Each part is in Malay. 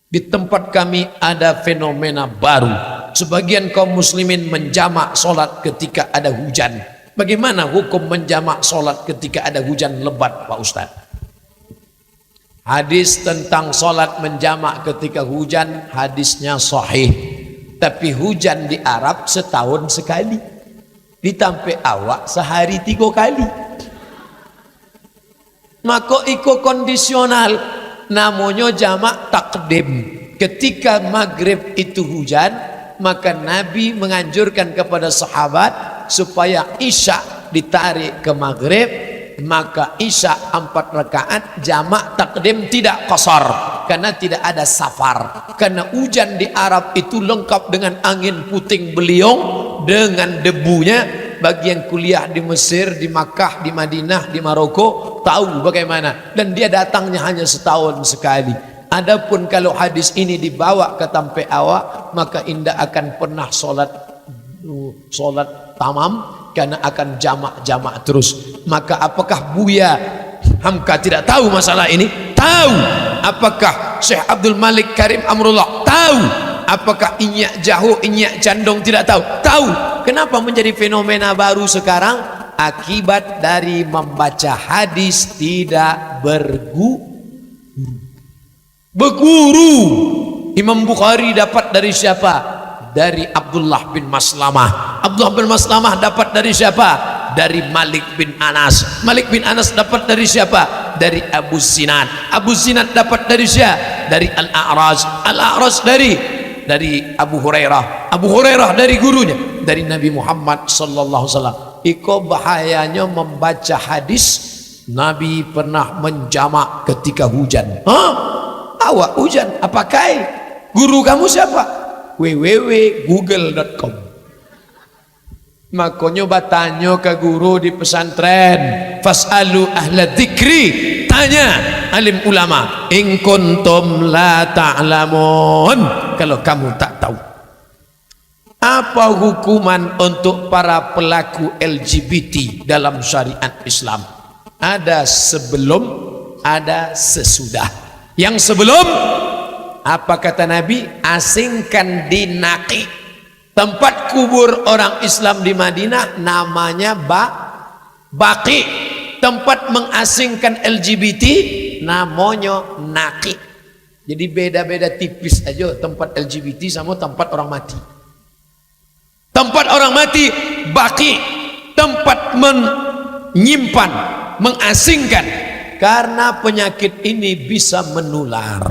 Di tempat kami ada fenomena baru. Sebagian kaum muslimin menjamak solat ketika ada hujan. Bagaimana hukum menjamak solat ketika ada hujan lebat, Pak Ustaz? Hadis tentang solat menjamak ketika hujan, hadisnya sahih. Tapi hujan di Arab setahun sekali. Ditampe awak sehari 3 kali. Maka iko kondisional. Namanya jamak takdim. Ketika maghrib itu hujan, maka Nabi menganjurkan kepada sahabat supaya isya ditarik ke maghrib. Maka isya 4 rakaat jamak takdim, tidak qasar, karena tidak ada safar. Karena hujan di Arab itu lengkap dengan angin puting beliung, dengan debunya. Bagi yang kuliah di Mesir, di Makkah, di Madinah, di Maroko tahu bagaimana. Dan dia datangnya hanya setahun sekali. Adapun kalau hadis ini dibawa ke tampe awak, maka indah akan pernah solat tamam, karena akan jamak-jamak terus. Maka apakah Buya Hamka tidak tahu masalah ini? Tahu. Apakah Syekh Abdul Malik Karim Amrullah? Tahu. Apakah Inyak Jahu, Inyak Candong tidak tahu? Tahu. Kenapa menjadi fenomena baru sekarang? Akibat dari membaca hadis tidak berguru. Imam Bukhari dapat dari siapa? Dari Abdullah bin Maslamah. Abdullah bin Maslamah dapat dari siapa? Dari Malik bin Anas. Malik bin Anas dapat dari siapa? Dari Abu Zinad. Abu Zinad dapat dari siapa? Dari Al-A'raj. Al-A'raj dari Abu Hurairah. Abu Hurairah dari gurunya, dari Nabi Muhammad sallallahu alaihi wasallam. Iko bahayanya membaca hadis Nabi pernah menjamak ketika hujan. Hah? Awak hujan? Apakah guru kamu siapa? www.google.com. Makanya bertanya ke guru di pesantren, fasalu ahla dzikri, tanya alim ulama, in kuntum la ta'lamun, kalau kamu tak tahu. Apa hukuman untuk para pelaku LGBT dalam syariat Islam? Ada sebelum, ada sesudah. Yang sebelum, apa kata Nabi? Asingkan di Naqi, tempat kubur orang Islam di Madinah, namanya Baqi. Tempat mengasingkan LGBT namanya Naqi. Jadi beda-beda tipis aja tempat LGBT sama tempat orang mati. Tempat orang mati Baqi, tempat menyimpan, mengasingkan, karena penyakit ini bisa menular.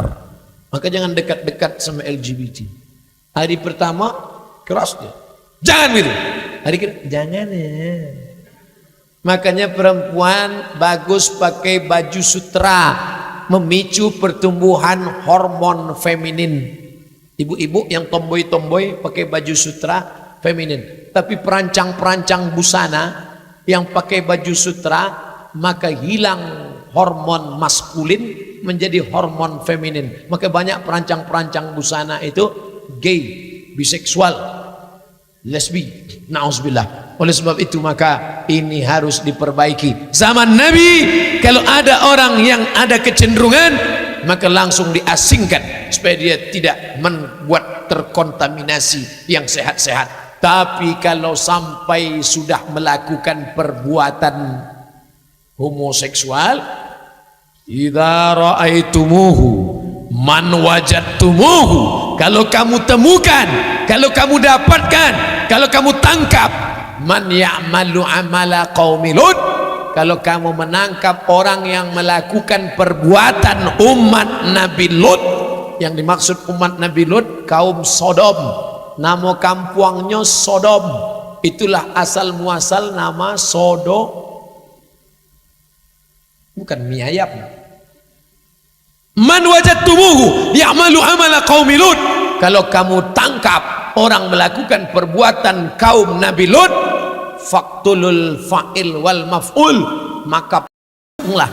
Maka jangan dekat-dekat sama LGBT. Hari pertama keras dia, jangan gitu. Hari kedua jangan ya. Makanya perempuan bagus pakai baju sutra, memicu pertumbuhan hormon feminin. Ibu-ibu yang tomboy-tomboy pakai baju sutra feminin. Tapi perancang-perancang busana yang pakai baju sutra, maka hilang hormon maskulin menjadi hormon feminin. Maka banyak perancang-perancang busana itu gay, biseksual, lesbi, na'udzubillah. Oleh sebab itu maka ini harus diperbaiki. Zaman Nabi kalau ada orang yang ada kecenderungan, maka langsung diasingkan supaya dia tidak membuat terkontaminasi yang sehat-sehat. Tapi kalau sampai sudah melakukan perbuatan homoseksual, idza ra'aitumuhu man wajadtumuhu, kalau kamu temukan, kalau kamu dapatkan, kalau kamu tangkap, man ya'malu amala qaumi Lut, kalau kamu menangkap orang yang melakukan perbuatan umat Nabi Lut. Yang dimaksud umat Nabi Lut kaum Sodom, nama kampungnya Sodom, itulah asal muasal nama bukan mie ayam. Man wajadtumuhu ya'malu amala qaumi Lut, kalau kamu tangkap orang melakukan perbuatan kaum Nabi Lut, faqtulul fa'il wal maf'ul, maka lah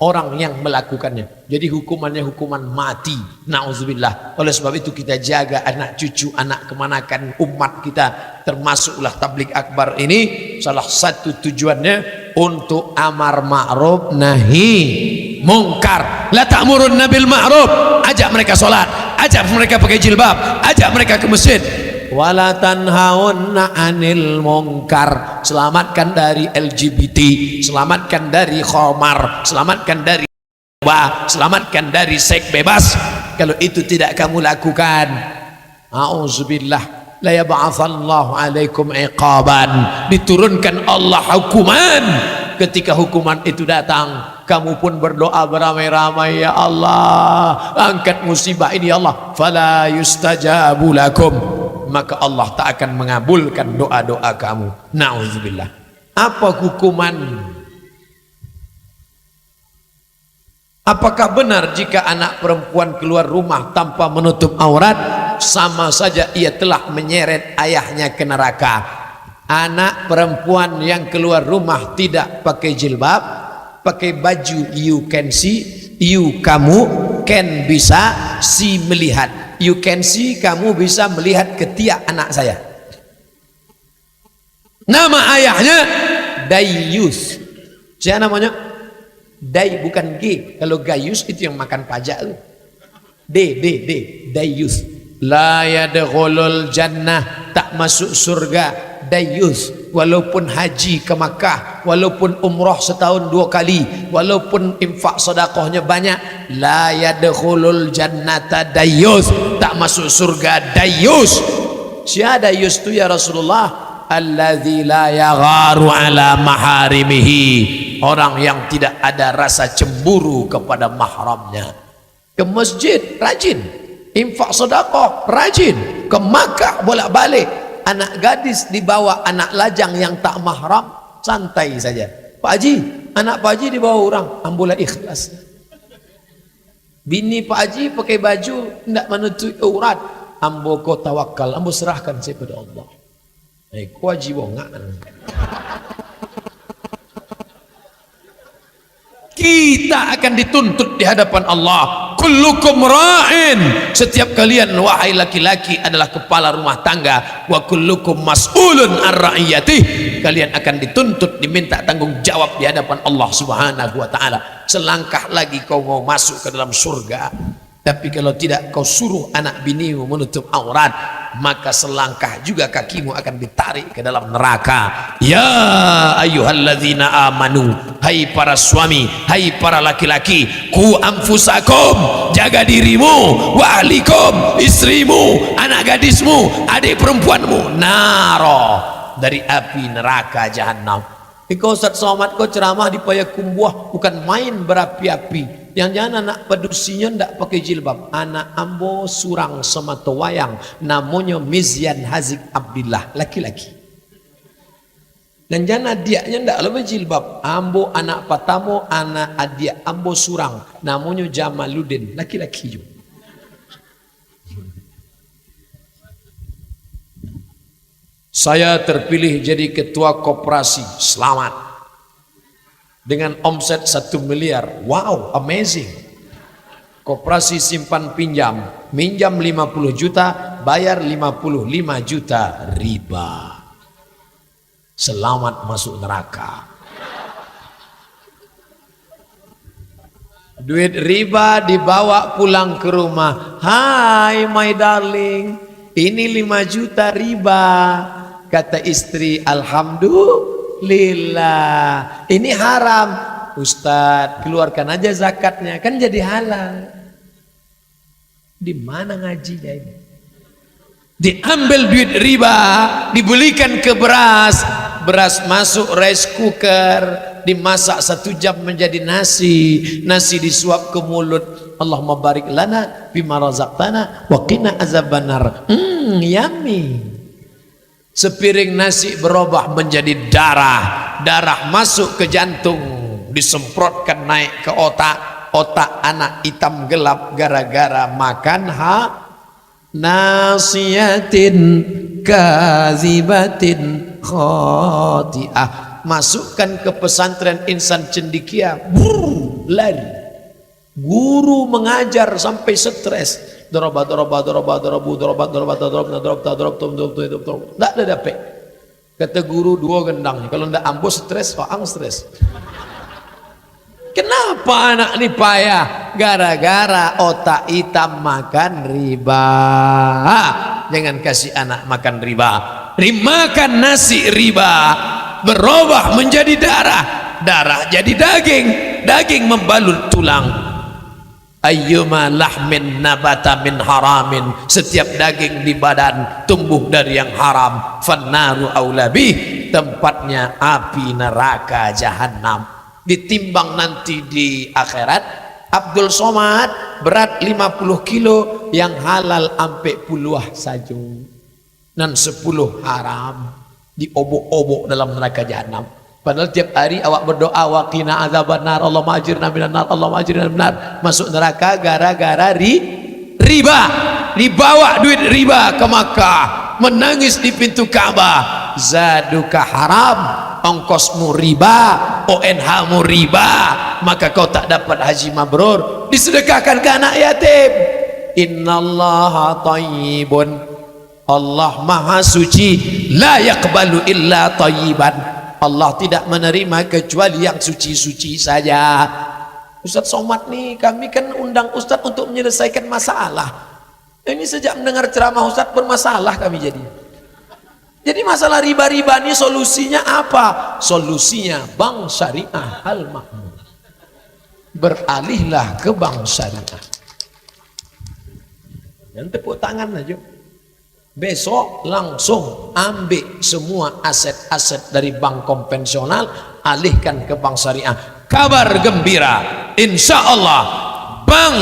orang yang melakukannya. Jadi hukumannya hukuman mati, na'udzubillah. Oleh sebab itu kita jaga anak cucu, anak kemanakan umat kita, termasuklah tabligh akbar ini. Salah satu tujuannya untuk amar ma'ruf nahi mungkar. La ta'murun nabil ma'ruf, ajak mereka sholat. ajak mereka pakai jilbab, ajak mereka ke masjid. Wala tanhauna 'anil munkar, selamatkan dari LGBT, selamatkan dari khamar, selamatkan dari selamatkan dari seks bebas. Kalau itu tidak kamu lakukan, a'udzubillah, la yab'atsallahu 'alaikum iqaban, diturunkan Allah hukuman. Ketika hukuman itu datang, kamu pun berdoa beramai-ramai, ya Allah, angkat musibah ini ya Allah. Fala yustajabu lakum, maka Allah tak akan mengabulkan doa-doa kamu. Na'udzubillah. Apa hukuman? Apakah benar jika anak perempuan keluar rumah tanpa menutup aurat, sama saja ia telah menyeret ayahnya ke neraka? Anak perempuan yang keluar rumah tidak pakai jilbab, pakai baju you can see, you kamu can bisa see melihat, you can see kamu bisa melihat ketiak anak saya. Nama ayahnya Dayus. Siapa namanya? Day, bukan G. Kalau Gayus itu yang makan pajak tuh. D, Dayus. La yadkhulul jannah, tak masuk surga Dayus. Walaupun haji ke Makkah, walaupun umrah setahun 2 kali, walaupun infak sedekahnya banyak, la yadkhulul jannata Dayus, tak masuk surga Dayus. Siapa Dayus itu ya Rasulullah? Alladzi la yagharu ala maharimihi, orang yang tidak ada rasa cemburu kepada mahramnya. Ke masjid rajin, infak sedekah rajin, ke Makkah bolak-balik. Anak gadis dibawa anak lajang yang tak mahram, santai saja. Pak Haji, anak Pak Haji dibawa orang, ambulah ikhlas. Bini Pak Haji pakai baju tidak menutup aurat, ambo ko tawakal, ambo serahkan saya pada Allah. Ku Haji bongak. Kita akan dituntut di hadapan Allah. Kullukum ra'in, setiap kalian wahai laki-laki adalah kepala rumah tangga. Wa kullukum mas'ulun ar ra'iyatih, kalian akan dituntut, diminta tanggung jawab di hadapan Allah Subhanahu wa taala. Selangkah lagi kau mau masuk ke dalam surga, tapi kalau tidak kau suruh anak binimu menutup aurat, maka selangkah juga kakimu akan ditarik ke dalam neraka. Ya ayyuhalladzina amanu, hai para suami, hai para laki-laki, ku anfusakum, jaga dirimu, wa ahlikum, istrimu, anak gadismu, adik perempuanmu, naro, dari api neraka jahanam. Kau Ustaz Somad kau ceramah di Payakumbuh bukan main berapi-api. Yang jangan anak pedusinya ndak pakai jilbab. Anak ambo surang sematowayang, namanya Mizyan Hazik Abdillah, laki-laki. Dan jangan adiaknya ndak lebih jilbab. Ambo anak patamo, anak adik ambo surang, namanya Jamaluddin, laki-laki juga. Saya terpilih jadi ketua koperasi, selamat. Dengan omset 1 miliar, wow, amazing. Koperasi simpan pinjam, minjam 50 juta, bayar 55 juta riba. Selamat masuk neraka. Duit riba dibawa pulang ke rumah. Hai my darling, ini 5 juta riba. Kata istri, alhamdulillah, ini haram. Ustadz, keluarkan aja zakatnya, kan jadi halal. Di mana ngajinya ini? Diambil duit riba, dibelikan ke beras, beras masuk rice cooker, dimasak 1 jam menjadi nasi, nasi disuap ke mulut. Allahumma barik lana bima razaqtana wa qina azabannar. Yummy. Sepiring nasi berubah menjadi darah, darah masuk ke jantung, disemprotkan naik ke otak, otak anak hitam gelap gara-gara makan nasiyatin kazibatin khati'ah. Masukkan ke pesantren insan cendikia, lari. Guru mengajar sampai stres. Tidak ada dapet. Kata guru 2 gendang. Kalau tidak ambo stres, faang stres. Kenapa anak ini payah? Gara-gara otak hitam makan riba. Jangan kasih anak makan riba. Makan nasi riba berubah menjadi darah, darah jadi daging, daging membalut tulang. Ayyuma lahmin nabata min haramin, setiap daging di badan tumbuh dari yang haram, fannaru aulabih, tempatnya api neraka jahanam. Ditimbang nanti di akhirat, Abdul Somad berat 50 kilo, yang halal ampe puluh saja, dan 10 haram, diobok-obok dalam neraka jahanam. Padahal tiap hari awak berdoa, waqina adzabannar, Allahumma ajirna minan nar, Allahumma ajirna minan nar. Masuk neraka gara-gara riba. Dibawa duit riba ke Makkah, menangis di pintu Ka'bah. Zaduka haram, ongkosmu riba, ONH-mu riba, maka kau tak dapat haji mabrur. Disedekahkan ke anak yatim. Innallaha thayyibun, Allah maha suci, la yaqbalu illa thayyiban, Allah tidak menerima kecuali yang suci-suci saja. Ustadz Somad nih, kami kan undang Ustadz untuk menyelesaikan masalah. Ini sejak mendengar ceramah Ustadz bermasalah kami jadi. Jadi masalah riba-riba ini solusinya apa? Solusinya bank syariah al-makmur. Beralihlah ke bank syariah. Dan tepuk tangan aja. Besok langsung ambil semua aset-aset dari bank konvensional, alihkan ke bank syariah. Kabar gembira, insya Allah bank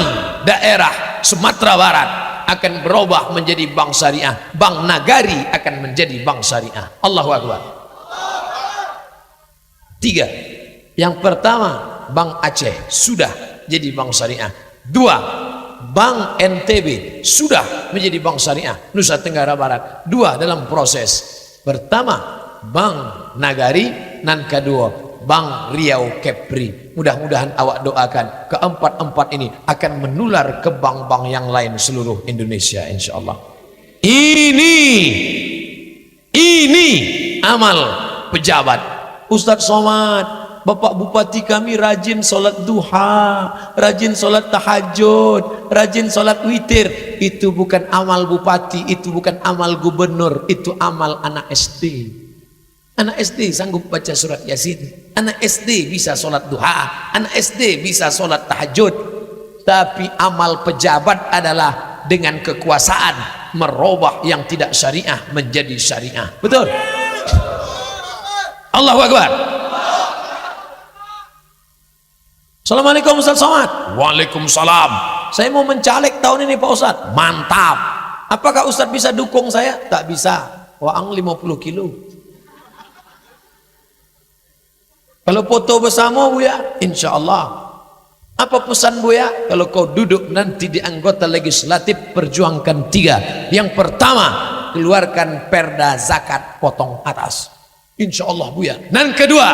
daerah Sumatera Barat akan berubah menjadi bank syariah, bank nagari akan menjadi bank syariah. Allahu Akbar. 3. Yang pertama, Bank Aceh sudah jadi bank syariah. 2. Bank NTB sudah menjadi bank syariah Nusa Tenggara Barat. 2 dalam proses. Pertama Bank Nagari, dan kedua Bank Riau Kepri. Mudah-mudahan awak doakan keempat-empat ini akan menular ke bank-bank yang lain seluruh Indonesia insyaallah. Ini amal pejabat. Ustadz Somad, Bapak Bupati kami rajin sholat duha, rajin sholat tahajud, rajin sholat witir. Itu bukan amal bupati, itu bukan amal gubernur, itu amal anak SD. Anak SD sanggup baca surat Yasin, anak SD bisa sholat duha, anak SD bisa sholat tahajud. Tapi amal pejabat adalah dengan kekuasaan merubah yang tidak syariah menjadi syariah. Betul? Allahu Akbar. Assalamualaikum Ustaz Somad. Waalaikumsalam. Saya mau mencalek tahun ini Pak Ustaz. Mantap. Apakah Ustaz bisa dukung saya? Tak bisa. Waang 50 kilo. Kalau foto bersama Buya, insya Allah. Apa pesan Buya? Kalau kau duduk nanti di anggota legislatif, perjuangkan 3. Yang pertama, keluarkan perda zakat potong atas. Insya Allah Buya. Dan kedua,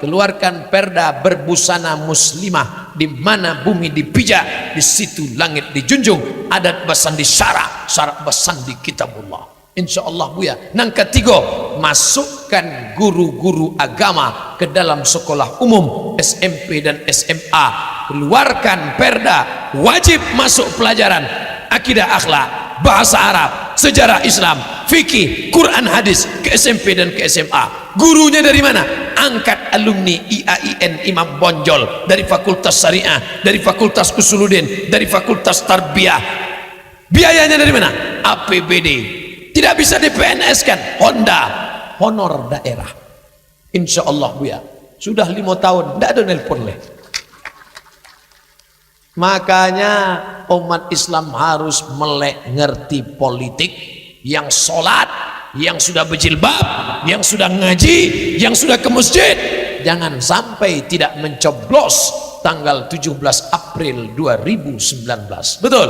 keluarkan perda berbusana muslimah. Di mana bumi dipijak, di situ langit dijunjung. Adat besan disyarak, syarak besan di kitabullah. Insya Allah Buya. Yang ketiga, masukkan guru-guru agama ke dalam sekolah umum, SMP dan SMA. Keluarkan perda wajib masuk pelajaran akidah akhlak, bahasa Arab, sejarah Islam, fikih, Quran hadis ke SMP dan ke SMA. Gurunya dari mana? Angkat alumni IAIN Imam Bonjol, dari Fakultas Syariah, dari Fakultas Usuluddin, dari Fakultas Tarbiyah. Biayanya dari mana? APBD. Tidak bisa di PNS kan? Honda, honor daerah. Insya Allah Buya. Sudah 5 tahun, tidak ada nelpon leh. Makanya umat Islam harus melek ngerti politik, yang sholat, yang sudah berjilbab, yang sudah ngaji, yang sudah ke masjid. Jangan sampai tidak mencoblos tanggal 17 April 2019. Betul?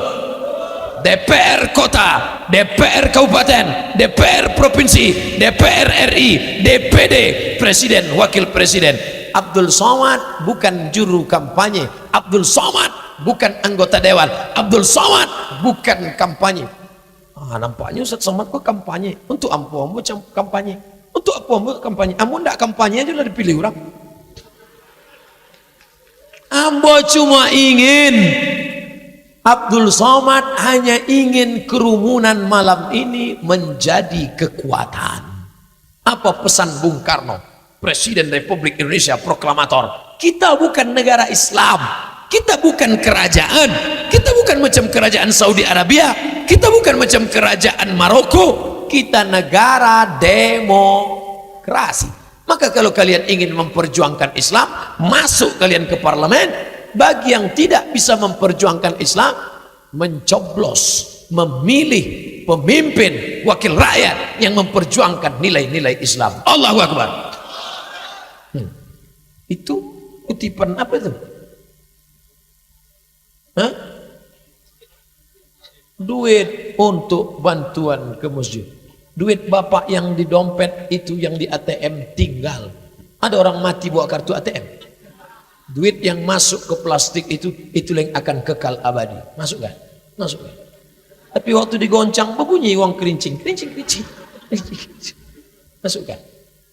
DPR kota, DPR kabupaten, DPR provinsi, DPR RI, DPD, presiden, wakil presiden. Abdul Somad bukan juru kampanye, Abdul Somad bukan anggota dewan, Abdul Somad bukan kampanye. Nampaknya Ustaz Somad kok kampanye. Untuk ampumu kampanye, untuk apamu kampanye. Amun ndak kampanye aja udah dipilih orang. Ambo cuma ingin, Abdul Somad hanya ingin kerumunan malam ini menjadi kekuatan. Apa pesan Bung Karno, Presiden Republik Indonesia, proklamator? Kita bukan negara Islam, kita bukan kerajaan, kita bukan macam kerajaan Saudi Arabia, kita bukan macam kerajaan Maroko, kita negara demokrasi. Maka kalau kalian ingin memperjuangkan Islam, masuk kalian ke parlemen. Bagi yang tidak bisa memperjuangkan Islam, mencoblos, memilih pemimpin wakil rakyat yang memperjuangkan nilai-nilai Islam. Allahu Akbar. Itu kutipan apa itu? Hah? Duit untuk bantuan ke masjid. Duit bapak yang di dompet itu, yang di ATM tinggal. Ada orang mati bawa kartu ATM. Duit yang masuk ke plastik itu yang akan kekal abadi. Masuk kan? Masuk kan? Tapi waktu digoncang berbunyi uang kerincing. Masuk kan?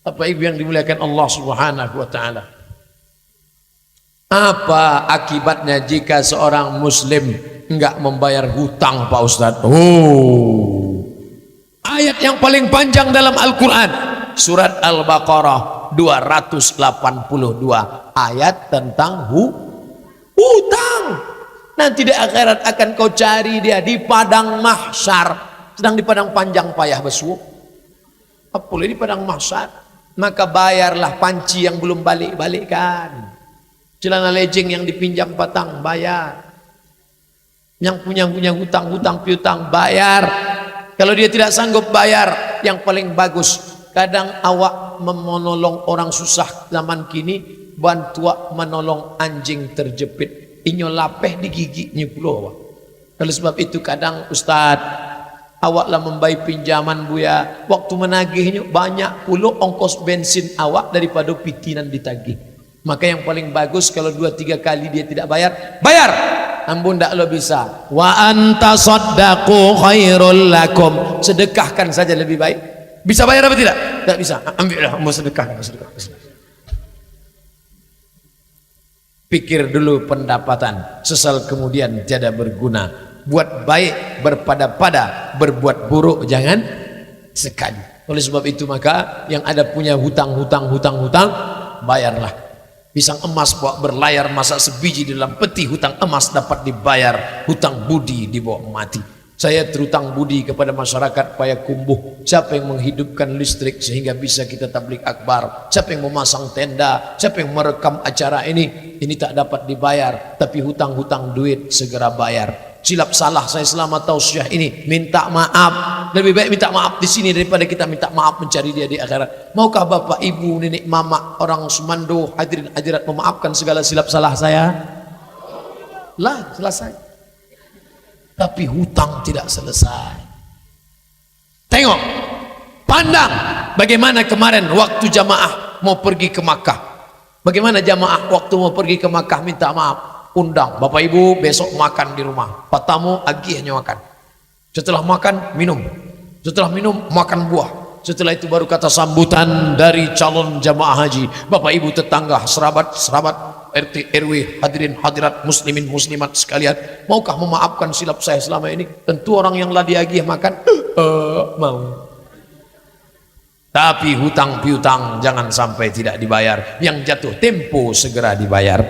Apa ibu yang dimuliakan Allah Subhanahu wa ta'ala? Apa akibatnya jika seorang muslim enggak membayar hutang, Pak Ustadz? Ayat yang paling panjang dalam Al-Quran, surat Al-Baqarah 282, ayat tentang hutang. Nanti di akhirat akan kau cari dia di padang mahsyar, sedang di padang panjang payah besu. Apa boleh di padang mahsyar? Maka bayarlah panci yang belum balik-balikkan, celana lejeng yang dipinjam patang bayar, yang punya hutang piutang bayar. Kalau dia tidak sanggup bayar, yang paling bagus, kadang awak menolong orang susah zaman kini, bantua menolong anjing terjepit, inyo lapeh di giginya pulau. Oleh sebab itu kadang Ustadz, awaklah membayar pinjaman buya, waktu menagihnya banyak puluh ongkos bensin awak daripada pitinan ditagih. Maka yang paling bagus kalau 2-3 kali dia tidak bayar, ampun ndak lo bisa. Wa anta saddaqu khairul lakum, sedekahkan saja lebih baik. Bisa bayar apa tidak? Tidak bisa. Ambillah, mau sedekah. Pikir dulu pendapatan, sesal kemudian tiada berguna. Buat baik berpada-pada, berbuat buruk jangan sekali. Oleh sebab itu maka yang ada punya hutang, bayarlah. Pisang emas bawa berlayar, masak sebiji dalam peti, hutang emas dapat dibayar, hutang budi dibawa mati. Saya terutang budi kepada masyarakat Payakumbuh. Siapa yang menghidupkan listrik sehingga bisa kita tabligh akbar? Siapa yang memasang tenda? Siapa yang merekam acara ini? Ini tak dapat dibayar, tapi hutang-hutang duit segera bayar. Silap salah saya selama tausiah ini, minta maaf. Lebih baik minta maaf di sini daripada kita minta maaf mencari dia di akhirat. Maukah bapak, ibu, nenek, mama, orang Sumando, hadirin hadirat memaafkan segala silap salah saya? Lah, selesai. Tapi hutang tidak selesai. Tengok, pandang bagaimana kemarin waktu jamaah mau pergi ke Makkah. Bagaimana jamaah waktu mau pergi ke Makkah minta maaf, undang bapak ibu besok makan di rumah, pak tamu agihnya makan. Setelah makan minum, setelah minum makan buah. Setelah itu baru kata sambutan dari calon jamaah haji. Bapak ibu tetangga, serabat RT RW, hadirin hadirat, muslimin muslimat sekalian, maukah memaafkan silap saya selama ini? Tentu orang yang lah diagih makan mau. Tapi hutang piutang jangan sampai tidak dibayar. Yang jatuh tempo segera dibayar.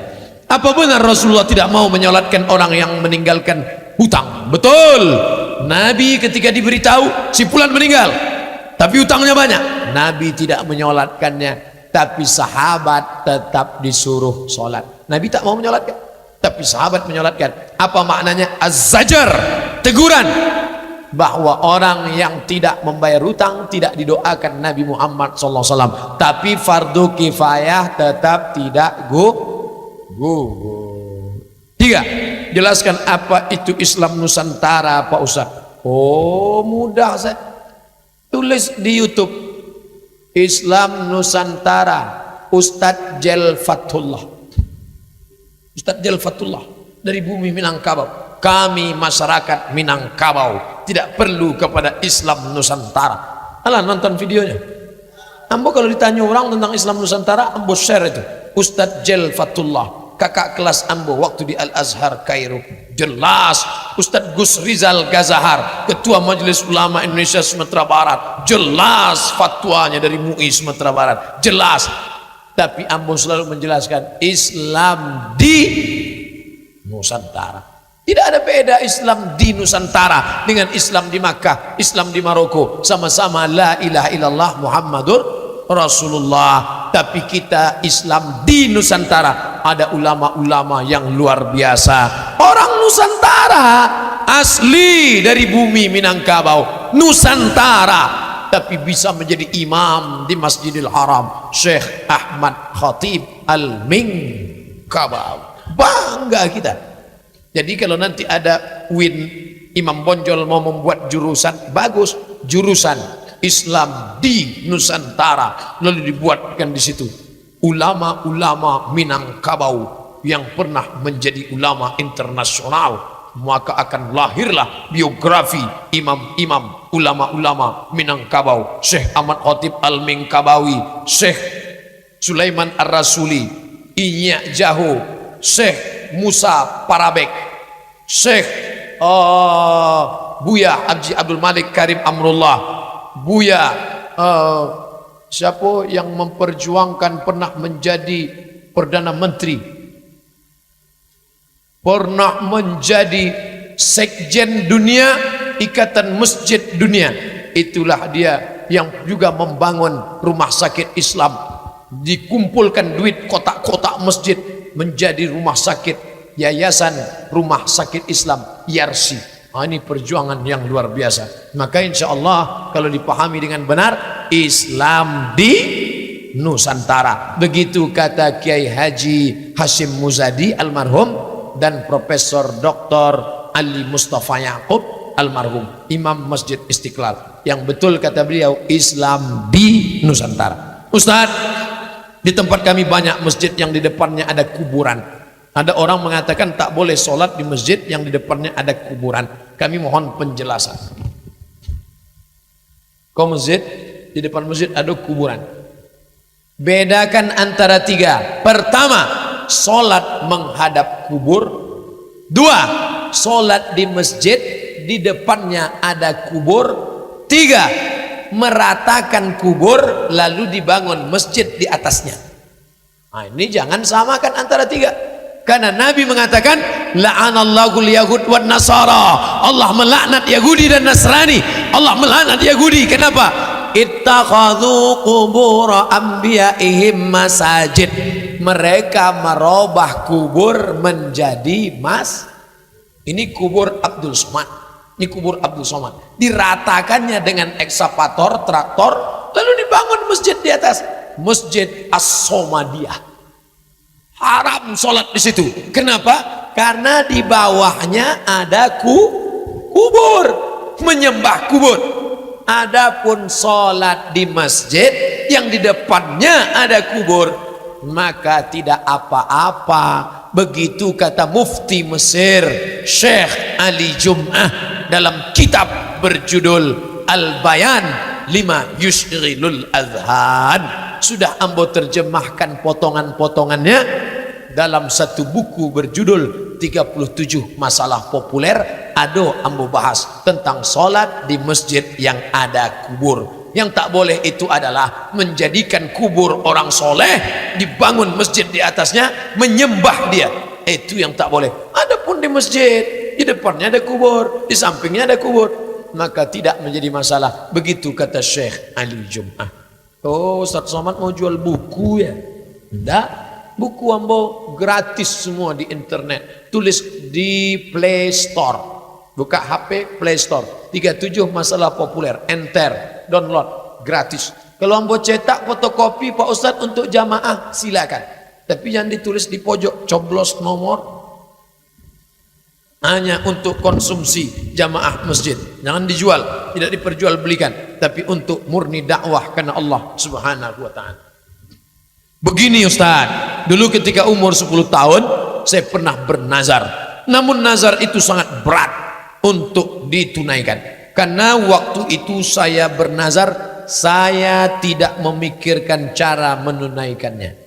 Apa benar Rasulullah tidak mau menyolatkan orang yang meninggalkan hutang? Betul. Nabi ketika diberitahu si fulan meninggal tapi hutangnya banyak, Nabi tidak menyolatkannya, tapi sahabat tetap disuruh solat. Nabi tak mau menyolatkan, tapi sahabat menyolatkan. Apa maknanya? Az-zajar, teguran bahwa orang yang tidak membayar hutang tidak didoakan Nabi Muhammad SAW. Tapi fardu kifayah tetap tidak gugur. 3. Jelaskan apa itu Islam Nusantara, Pak Ustaz. Oh, mudah saya. Tulis di YouTube Islam Nusantara, Ustadz Jel Fatullah. Ustadz Jel Fatullah dari bumi Minangkabau. Kami masyarakat Minangkabau tidak perlu kepada Islam Nusantara. Alah, nonton videonya. Ambo kalau ditanya orang tentang Islam Nusantara, ambo share itu Ustadz Jel Fatullah. kakak kelas ambo waktu di Al-Azhar Kairo. Jelas. Ustadz Gus Rizal Gazahar, Ketua Majelis Ulama Indonesia Sumatera Barat, jelas fatwanya dari MUI Sumatera Barat, jelas. Tapi ambo selalu menjelaskan Islam di Nusantara. Tidak ada beda Islam di Nusantara dengan Islam di Makkah, Islam di Maroko. Sama-sama la ilaha illallah Muhammadur Rasulullah. Tapi kita Islam di Nusantara, ada ulama-ulama yang luar biasa. Orang Nusantara asli dari bumi Minangkabau, Nusantara, tapi bisa menjadi imam di Masjidil Haram, Syekh Ahmad Khatib Al-Minangkabau. Bangga kita. Jadi kalau nanti ada UIN, Imam Bonjol mau membuat jurusan, bagus, jurusan Islam di Nusantara, lalu dibuatkan di situ ulama-ulama Minangkabau yang pernah menjadi ulama internasional, maka akan lahirlah biografi imam-imam ulama-ulama Minangkabau, Syekh Ahmad Khatib Al-Minangkabawi, Syekh Sulaiman Ar-Rasuli, Inyak Jaho, Syekh Musa Parabek, Syekh Buya Haji Abdul Malik Karim Amrullah, Buya siapa yang memperjuangkan pernah menjadi Perdana Menteri, pernah menjadi Sekjen Dunia, Ikatan Masjid Dunia, itulah dia yang juga membangun rumah sakit Islam, dikumpulkan duit kotak-kotak masjid menjadi rumah sakit, Yayasan Rumah Sakit Islam YARSI. Ini perjuangan yang luar biasa. Maka insya Allah kalau dipahami dengan benar, Islam di Nusantara. Begitu kata Kiai Haji Hashim Muzadi almarhum dan Profesor Dr. Ali Mustafa Yaakob almarhum, Imam Masjid Istiqlal. Yang betul kata beliau, Islam di Nusantara. Ustaz, di tempat kami banyak masjid yang di depannya ada kuburan. Ada orang mengatakan tak boleh sholat di masjid yang di depannya ada kuburan. Kami mohon penjelasan. Kau masjid, di depan masjid ada kuburan. Bedakan antara tiga. Pertama, sholat menghadap kubur. Dua, sholat di masjid di depannya ada kubur. Tiga, meratakan kubur lalu dibangun masjid di atasnya. Nah, ini jangan samakan antara tiga. Karena Nabi mengatakan la'anallahu al-yahud wan nasara. Allah melaknat Yahudi dan Nasrani. Allah melaknat Yahudi. Kenapa? Ittakhadhu qubur anbiya'ihim masajid. Mereka merubah kubur menjadi ini kubur Abdul Somad. Ini kubur Abdul Somad. Diratakannya dengan ekskavator, traktor, lalu dibangun masjid di atas. Masjid As-Somadiyah. Haram sholat di situ. Kenapa? Karena di bawahnya ada kubur, menyembah kubur. Adapun sholat di masjid yang di depannya ada kubur, maka tidak apa-apa. Begitu kata Mufti Mesir Syekh Ali Jum'ah dalam kitab berjudul Al-Bayan Lima Yushghilul Adhan. Sudah ambo terjemahkan potongan-potongannya dalam satu buku berjudul 37 Masalah Populer. Ado ambo bahas tentang sholat di masjid yang ada kubur. Yang tak boleh itu adalah menjadikan kubur orang soleh, dibangun masjid di atasnya, menyembah dia. Itu yang tak boleh. Adapun di masjid, di depannya ada kubur, di sampingnya ada kubur, maka tidak menjadi masalah. Begitu kata Syekh Ali Jum'ah. Oh, Ustaz Somad mau jual buku ya? Tidak, buku ambo gratis semua di internet. Tulis di Play Store. Buka HP Play Store. 37 Masalah Populer. Enter, download, gratis. Kalau ambo cetak fotokopi Pak Ustaz untuk jamaah, silakan. Tapi yang ditulis di pojok, coblos nomor. Hanya untuk konsumsi jamaah masjid. Jangan dijual, tidak diperjualbelikan, tapi untuk murni dakwah karena Allah Subhanahu wa taala. Begini Ustaz, dulu ketika umur 10 tahun saya pernah bernazar. Namun nazar itu sangat berat untuk ditunaikan. Karena waktu itu saya bernazar, saya tidak memikirkan cara menunaikannya.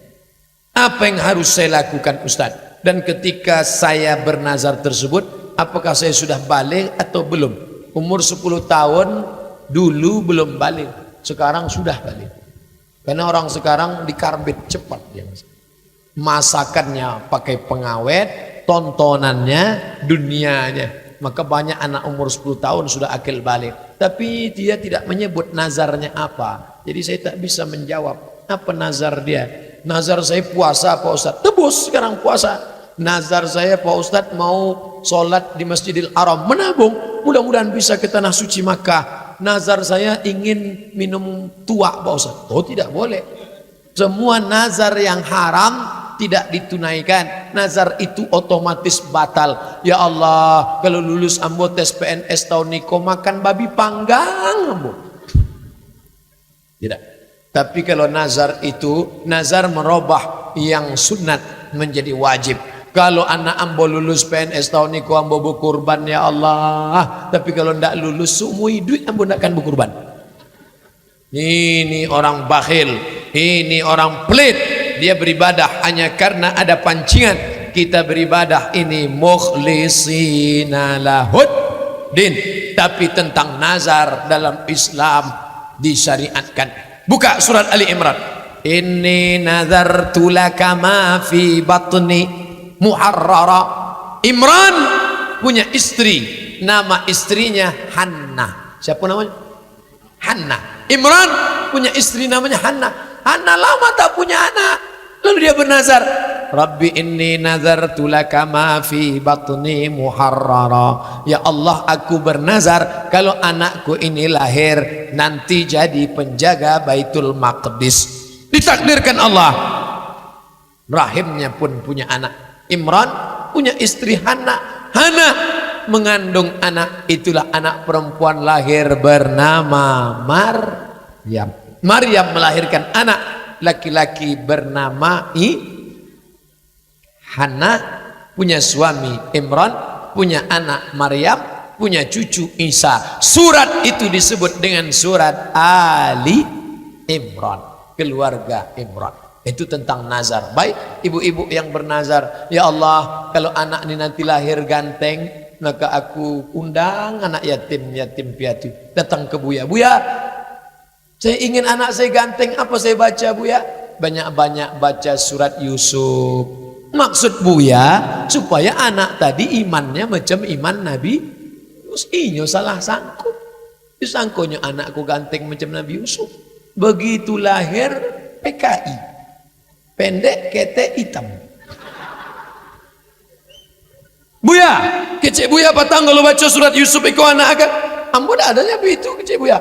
Apa yang harus saya lakukan Ustaz? Dan ketika saya bernazar tersebut, apakah saya sudah balik atau belum? Umur 10 tahun dulu belum balik, sekarang sudah balik. Karena orang sekarang dikarbit cepat ya. Masakannya pakai pengawet, tontonannya dunianya. Maka banyak anak umur 10 tahun sudah akil balik. Tapi dia tidak menyebut nazarnya apa. Jadi saya tak bisa menjawab apa nazar dia. Nazar saya puasa Pak Ustadz, tebus sekarang puasa. Nazar saya Pak Ustadz mau sholat di Masjidil Haram, menabung, mudah-mudahan bisa ke tanah suci Makkah. Nazar saya ingin minum tua Pak Ustadz. Oh tidak boleh. Semua nazar yang haram tidak ditunaikan. Nazar itu otomatis batal. Ya Allah, kalau lulus ambo tes PNS tahun niko makan babi panggang ambo. Tidak. Tapi kalau nazar itu, nazar merubah yang sunat menjadi wajib. Kalau anak ambo lulus PNS tahun niko ambo berkurban ya Allah. Tapi kalau tidak lulus seumur hidup ambo tidak akan berkurban. Ini orang bakhil, ini orang pelit. Dia beribadah hanya karena ada pancingan. Kita beribadah ini mukhlisina lahud din. Tapi tentang nazar dalam Islam disyariatkan. Buka surat Ali Imran. Inni nazartu laka ma fi batni muharrara. Imran punya istri, nama istrinya Hanna. Siapa namanya? Hanna. Imran punya istri namanya Hanna. Hanna lama tak punya anak. Lalu dia bernazar, Rabbi inni nazartu laka ma fi batni muharrara. Ya Allah, aku bernazar kalau anakku ini lahir nanti jadi penjaga Baitul Maqdis. Ditakdirkan Allah, rahimnya pun punya anak. Imran punya istri Hanna. Hanna mengandung anak, itulah anak perempuan lahir bernama Maryam. Maryam melahirkan anak laki-laki bernama Hanna, punya suami Imran, punya anak Maryam, punya cucu Isa. Surat itu disebut dengan surat Ali Imran, keluarga Imran. Itu tentang nazar. Baik ibu-ibu yang bernazar, ya Allah kalau anak ini nanti lahir ganteng, maka aku undang anak yatim piatu datang ke Buya. Buya, saya ingin anak saya ganteng, apa saya baca Buya? Banyak-banyak baca surat Yusuf. Maksud Buya supaya anak tadi imannya macam iman Nabi Yusuf. Inyo salah sangko. Disangkonya anakku ganteng macam Nabi Yusuf. Begitu lahir PKI, pendek kete hitam. Buya, kecik Buya patang kalau baca surat Yusuf iko anak agak. Ambo dah adanya begitu kecik Buya.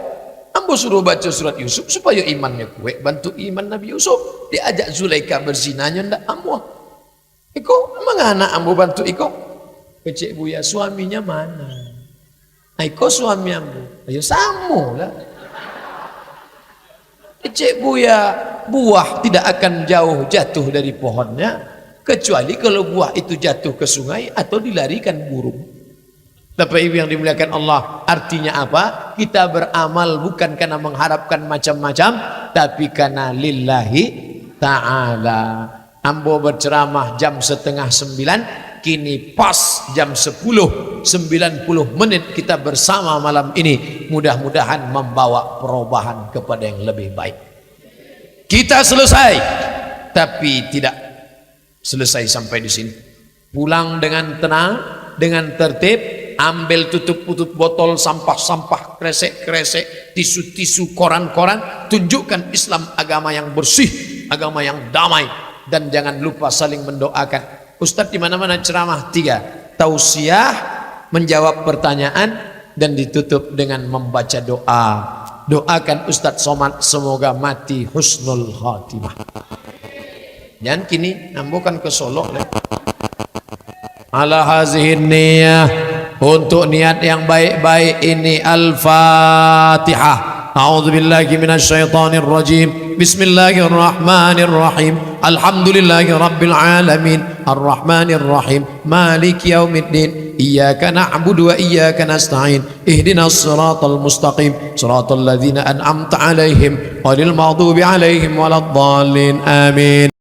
Ambo suruh baca surat Yusuf supaya imannya kuat, bantu iman Nabi Yusuf. Diajak Zulaika berzinanya ndak ambo. Iko emang anak ambo bantu iko. Kecik Buya, suaminya mana? Iko suami ambo. Ayo samu lah. Kecik Buya, buah tidak akan jauh jatuh dari pohonnya kecuali kalau buah itu jatuh ke sungai atau dilarikan burung. Bapak Ibu yang dimuliakan Allah, artinya apa? Kita beramal bukan karena mengharapkan macam-macam, tapi karena lillahi ta'ala. Ambo berceramah jam 8:30, kini pas jam 10:90 kita bersama malam ini. Mudah-mudahan membawa perubahan kepada yang lebih baik. Kita selesai, tapi tidak selesai sampai di sini. Pulang dengan tenang, dengan tertib. Ambil tutup botol sampah-sampah, kresek-kresek, tisu-tisu, koran-koran. Tunjukkan Islam agama yang bersih, agama yang damai. Dan jangan lupa saling mendoakan. Ustadz di mana-mana ceramah 3. Tausiah, menjawab pertanyaan, dan ditutup dengan membaca doa. Doakan Ustadz Somad semoga mati husnul khatimah. Dan kini nambukan ke Solo. Ala hazihin niyah, untuk niat yang baik-baik ini. Al-Fatihah. A'udzubillahi minasyaitonir rajim. Bismillahirrahmanirrahim. Alhamdulillahi rabbil alamin. Arrahmanir rahim. Maliki yaumiddin. Iyyaka na'budu wa iyyaka nasta'in. Ihdinas siratal mustaqim. Siratal ladzina an'amta 'alaihim ghairil maghdubi 'alaihim waladdallin. Amin.